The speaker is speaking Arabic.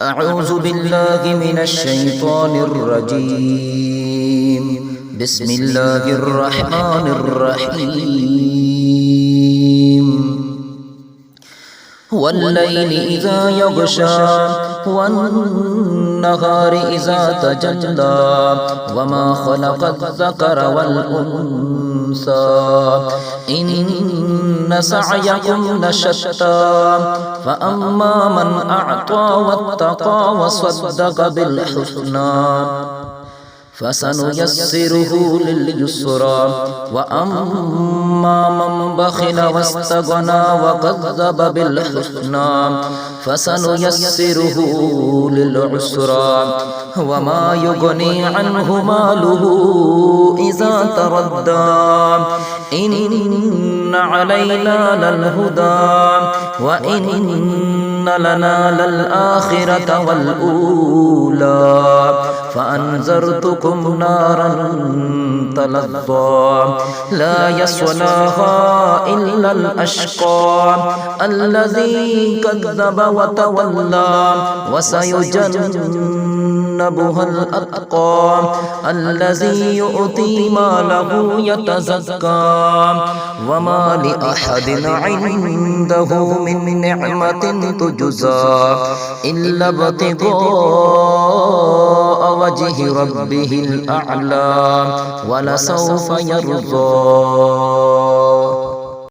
أعوذ بالله من الشيطان الرجيم. بسم الله الرحمن الرحيم. والليل إذا يغشى والنهار إذا تجلى وما خلق الذكر والأنثى إن سعيكم لشتى فأما من أعطى واتقى وصدق بالحسنى فسنيسره لليسرى وأما من بخل واستغنى وكذب بالحسنى فسنيسره للعسرى وما يغني عنه ماله إذا تردى إن علينا للهدى وإن لنا للآخرة والأولى فأنذرتكم نارا تلظى لا يصلاها إلا الأشقى الذي كذب وتولى وسيجنبها الأتقى الذي يؤتي ماله يتزكى وما لأحد عنده من نعمة تجزى إلا ابتغاء وجه ربه الأعلى ولسوف يرضى.